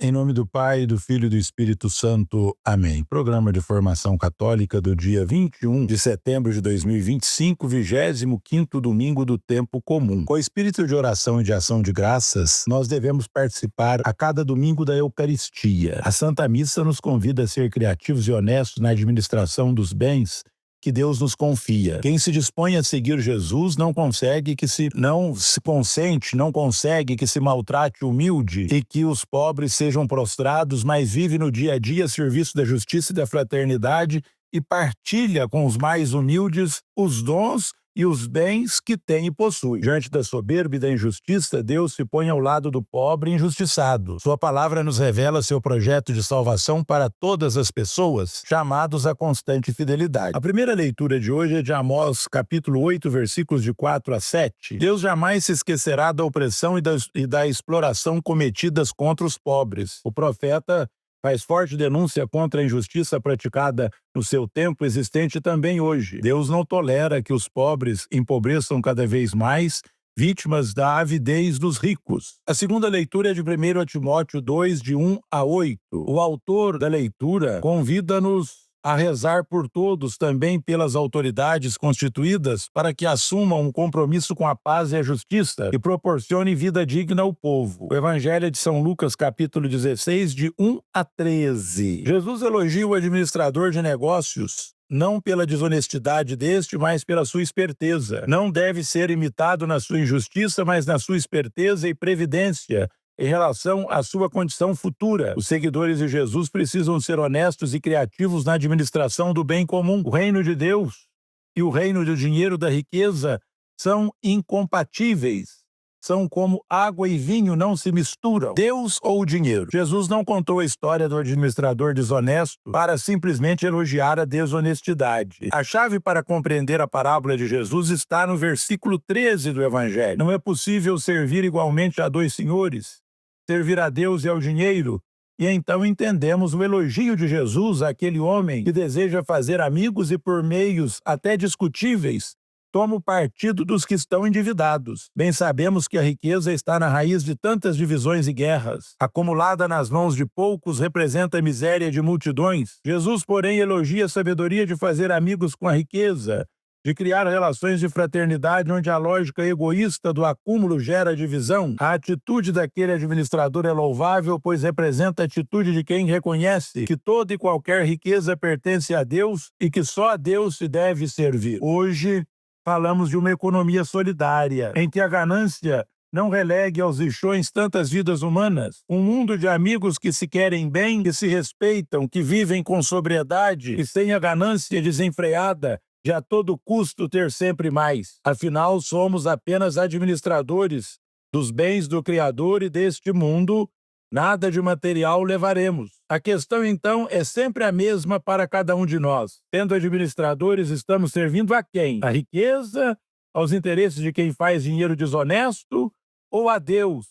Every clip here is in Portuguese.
Em nome do Pai, do Filho e do Espírito Santo. Amém. Programa de Formação Católica do dia 21 de setembro de 2025, 25º domingo do tempo comum. Com o espírito de oração e de ação de graças, nós devemos participar a cada domingo da Eucaristia. A Santa Missa nos convida a ser criativos e honestos na administração dos bens que Deus nos confia. Quem se dispõe a seguir Jesus não consegue que se maltrate o humilde e que os pobres sejam prostrados, mas vive no dia a dia a serviço da justiça e da fraternidade e partilha com os mais humildes os dons e os bens que tem e possui. Diante da soberba e da injustiça, Deus se põe ao lado do pobre injustiçado. Sua palavra nos revela seu projeto de salvação para todas as pessoas, chamados à constante fidelidade. A primeira leitura de hoje é de Amós, capítulo 8, versículos de 4 a 7. Deus jamais se esquecerá da opressão e da exploração cometidas contra os pobres. O profeta faz forte denúncia contra a injustiça praticada no seu tempo, existente também hoje. Deus não tolera que os pobres empobreçam cada vez mais, vítimas da avidez dos ricos. A segunda leitura é de 1 Timóteo 2, de 1 a 8. O autor da leitura convida-nos a rezar por todos, também pelas autoridades constituídas, para que assumam um compromisso com a paz e a justiça e proporcione vida digna ao povo. O Evangelho é de São Lucas, capítulo 16, de 1 a 13. Jesus elogia o administrador de negócios, não pela desonestidade deste, mas pela sua esperteza. Não deve ser imitado na sua injustiça, mas na sua esperteza e previdência em relação à sua condição futura. Os seguidores de Jesus precisam ser honestos e criativos na administração do bem comum. O reino de Deus e o reino do dinheiro, da riqueza, são incompatíveis. São como água e vinho, não se misturam. Deus ou o dinheiro? Jesus não contou a história do administrador desonesto para simplesmente elogiar a desonestidade. A chave para compreender a parábola de Jesus está no versículo 13 do Evangelho. Não é possível servir igualmente a dois senhores, servir a Deus e ao dinheiro. E então entendemos o elogio de Jesus àquele homem que deseja fazer amigos e, por meios até discutíveis, toma o partido dos que estão endividados. Bem sabemos que a riqueza está na raiz de tantas divisões e guerras. Acumulada nas mãos de poucos, representa a miséria de multidões. Jesus, porém, elogia a sabedoria de fazer amigos com a riqueza, de criar relações de fraternidade onde a lógica egoísta do acúmulo gera divisão. A atitude daquele administrador é louvável, pois representa a atitude de quem reconhece que toda e qualquer riqueza pertence a Deus e que só a Deus se deve servir. Hoje, falamos de uma economia solidária, em que a ganância não relegue aos lixões tantas vidas humanas. Um mundo de amigos que se querem bem, que se respeitam, que vivem com sobriedade e sem a ganância desenfreada de a todo custo ter sempre mais. Afinal, somos apenas administradores dos bens do Criador e deste mundo, nada de material levaremos. A questão, então, é sempre a mesma para cada um de nós. Sendo administradores, estamos servindo a quem? A riqueza, aos interesses de quem faz dinheiro desonesto, ou a Deus,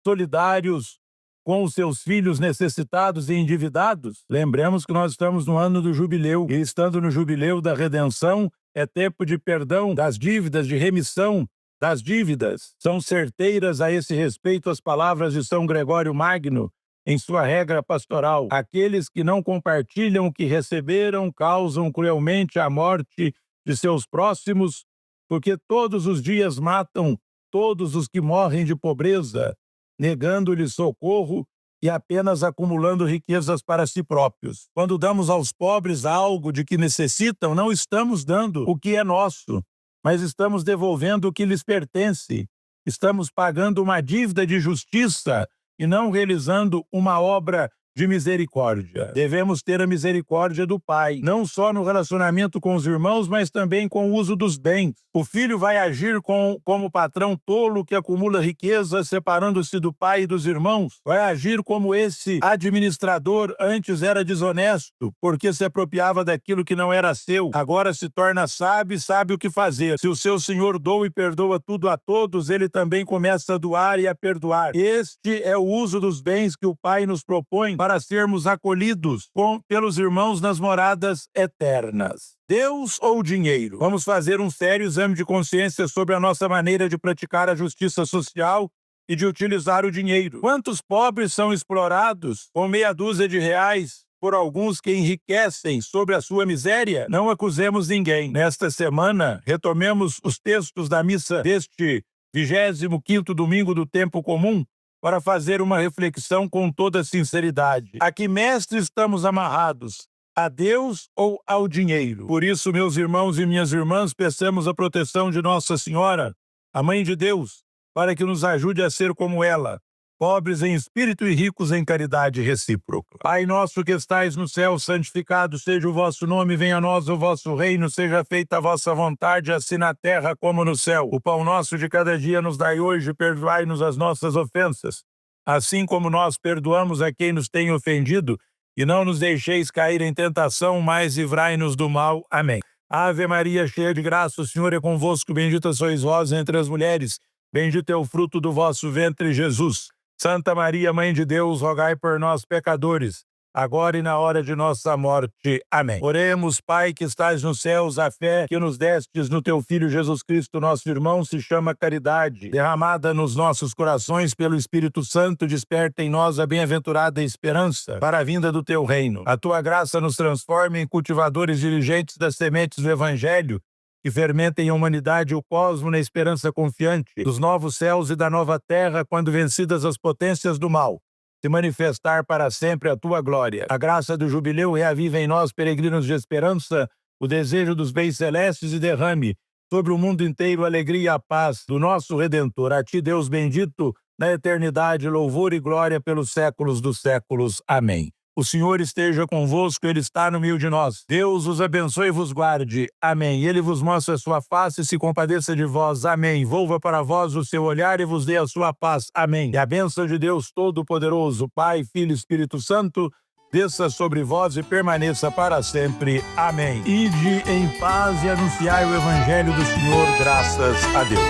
solidários com os seus filhos necessitados e endividados? Lembremos que nós estamos no ano do jubileu, e estando no jubileu da redenção, é tempo de perdão das dívidas, de remissão das dívidas. São certeiras a esse respeito as palavras de São Gregório Magno, em sua regra pastoral: aqueles que não compartilham o que receberam causam cruelmente a morte de seus próximos, porque todos os dias matam todos os que morrem de pobreza, negando-lhes socorro e apenas acumulando riquezas para si próprios. Quando damos aos pobres algo de que necessitam, não estamos dando o que é nosso, mas estamos devolvendo o que lhes pertence. Estamos pagando uma dívida de justiça e não realizando uma obra de misericórdia. Devemos ter a misericórdia do Pai, não só no relacionamento com os irmãos, mas também com o uso dos bens. O filho vai agir como patrão tolo que acumula riqueza, separando-se do pai e dos irmãos. Vai agir como esse administrador antes era desonesto, porque se apropriava daquilo que não era seu. Agora se torna sábio e sabe o que fazer. Se o seu senhor doa e perdoa tudo a todos, ele também começa a doar e a perdoar. Este é o uso dos bens que o Pai nos propõe para sermos acolhidos pelos irmãos nas moradas eternas. Deus ou dinheiro? Vamos fazer um sério exame de consciência sobre a nossa maneira de praticar a justiça social e de utilizar o dinheiro. Quantos pobres são explorados com meia dúzia de reais por alguns que enriquecem sobre a sua miséria? Não acusemos ninguém. Nesta semana, retomemos os textos da missa deste 25º domingo do tempo comum para fazer uma reflexão com toda sinceridade. A que mestre estamos amarrados? A Deus ou ao dinheiro? Por isso, meus irmãos e minhas irmãs, peçamos a proteção de Nossa Senhora, a Mãe de Deus, para que nos ajude a ser como ela, pobres em espírito e ricos em caridade recíproca. Pai nosso que estais no céu, santificado seja o vosso nome, venha a nós o vosso reino, seja feita a vossa vontade, assim na terra como no céu. O pão nosso de cada dia nos dai hoje, perdoai-nos as nossas ofensas, assim como nós perdoamos a quem nos tem ofendido, e não nos deixeis cair em tentação, mas livrai-nos do mal. Amém. Ave Maria, cheia de graça, o Senhor é convosco, bendita sois vós entre as mulheres, bendito é o fruto do vosso ventre, Jesus. Santa Maria, Mãe de Deus, rogai por nós, pecadores, agora e na hora de nossa morte. Amém. Oremos, Pai, que estás nos céus, a fé que nos destes no teu Filho Jesus Cristo, nosso irmão, se chama caridade. Derramada nos nossos corações pelo Espírito Santo, desperta em nós a bem-aventurada esperança para a vinda do teu reino. A tua graça nos transforma em cultivadores diligentes das sementes do Evangelho, que fermentem a humanidade e o cosmo na esperança confiante dos novos céus e da nova terra, quando vencidas as potências do mal, se manifestar para sempre a tua glória. A graça do jubileu reaviva em nós, peregrinos de esperança, o desejo dos bens celestes e derrame sobre o mundo inteiro a alegria e a paz do nosso Redentor. A ti, Deus bendito, na eternidade, louvor e glória pelos séculos dos séculos. Amém. O Senhor esteja convosco, Ele está no meio de nós. Deus os abençoe e vos guarde. Amém. Ele vos mostre a sua face e se compadeça de vós. Amém. Volva para vós o seu olhar e vos dê a sua paz. Amém. E a bênção de Deus Todo-Poderoso, Pai, Filho e Espírito Santo, desça sobre vós e permaneça para sempre. Amém. Ide em paz e anunciai o Evangelho do Senhor, graças a Deus.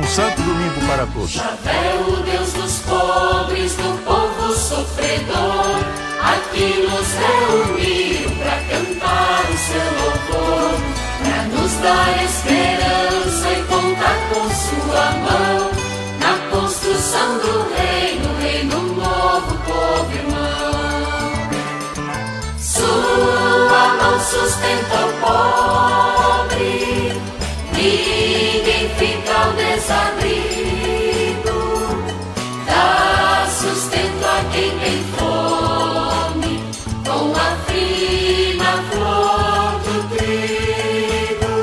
Um santo domingo para todos. Javé, o Deus dos pobres, do povo sofredor, aqui nos reuniu para cantar o seu louvor, para nos dar esperança e contar com sua mão, na construção do reino, reino novo, povo irmão. Sua mão sustenta o pobre, ninguém fica ao desabrigo, dá sustento a quem tem fome, com a fina flor do trigo.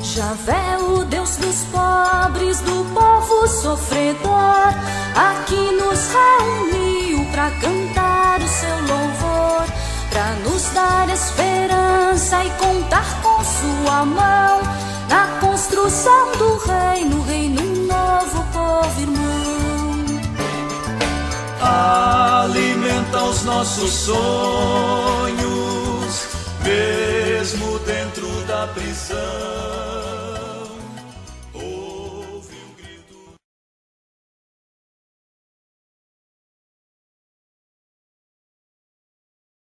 Javé, o Deus dos pobres, do povo sofredor, aqui nos reuniu para cantar o seu louvor, para nos dar esperança e contar com sua mão, na construção do reino, reino novo, povo irmão. Alimenta os nossos sonhos, mesmo dentro da prisão.